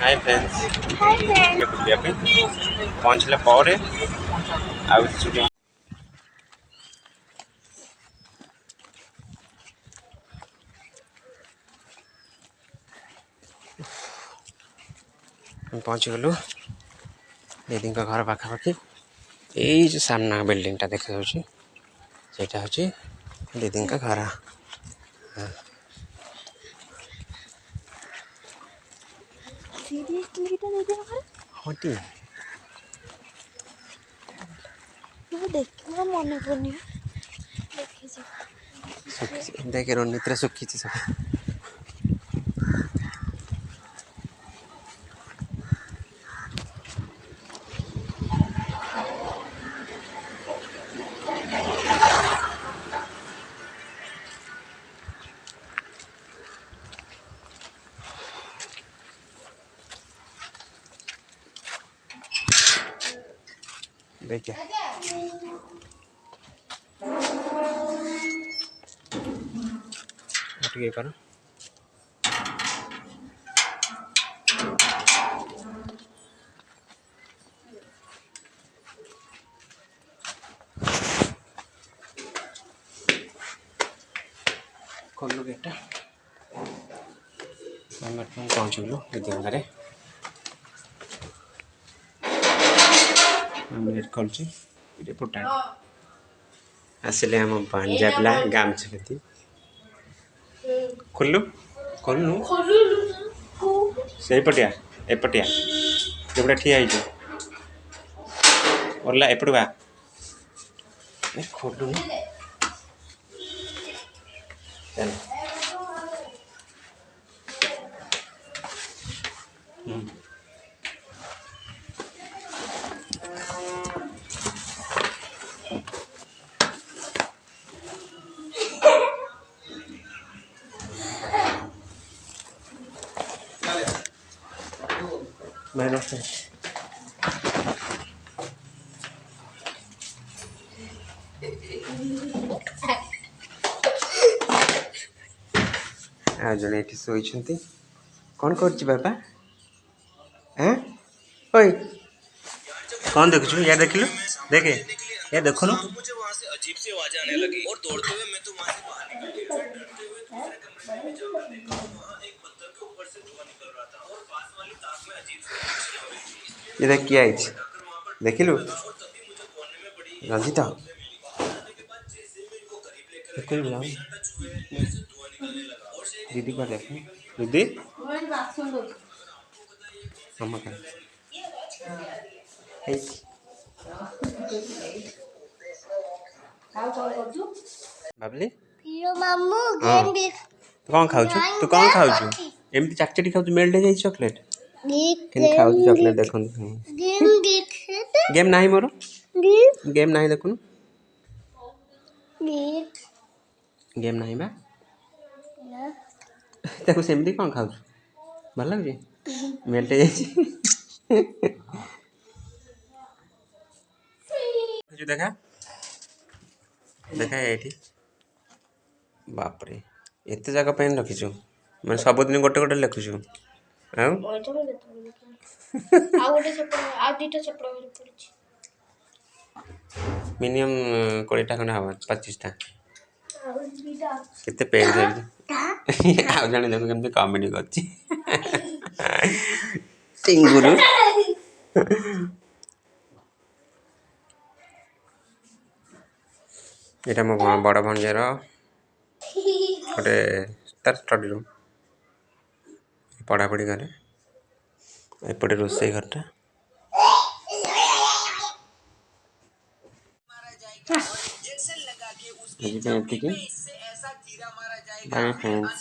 Hi friends बुलिया पहुँचला पर out पहुँची गलु दीदी घर पाखापाखि यही जो सामना बिल्डिंगटा देखा सेटा हूँ दीदी घर। हाँ मन पड़नी देख रणनीति सुखी सब देखिए ये करो खोलू गेटा पहुँच गलु दीदी घरे गेट खोलुची फुटा आसिले आम भांजा पिला गामछा खेती खोलु खोलु से पटिया एपटिया जोटा ठिया ओरला एपट बा खोलु चल मैं आ जड़े ये शोती कौन कर बाबा हाँ ओए कौन देखु यार देख लो देखे यार देखो ना अजीब सी आवाज आने लगी और दौड़ते हुए मैं तो वहां से बाहर निकल गया फिर डरते हुए दूसरे कमरे में जाकर देखा वहां एक पत्थर के ऊपर से धुआं निकल रहा था और पास वाली ताक में अजीब सी रोशनी हो रही थी। ये देख क्या है देख लो रंजिता दीदी को देख दीदी मम्मा का बाबली मामू हाँ तू कौन खाऊ तू कौन खाऊ एमती चाकचेटी खाऊ मेल्ट जाई चॉकलेट केन खाऊ चॉकलेट देखो गेम नाही मोर गेम नाही देखुन गेम नाही बा ताको सेमती कौन खाऊ भल लगे मेल्ट जाई देखा देखा ये बापरे एत जगह पेन रखीचु मैं सबुदिन गोटे गोटे लिखुचु मिनिमम 20टा खंडे हम 25टा केते पेन धरि आ जाने देखो केमती कॉमेडी करछि टिंगुरु एटा मो बड़ भंजार गोटे तार स्टडी रूम पढ़ापढ़ी करे एपटे रोसई घरटा बाय फ्रेंड्स।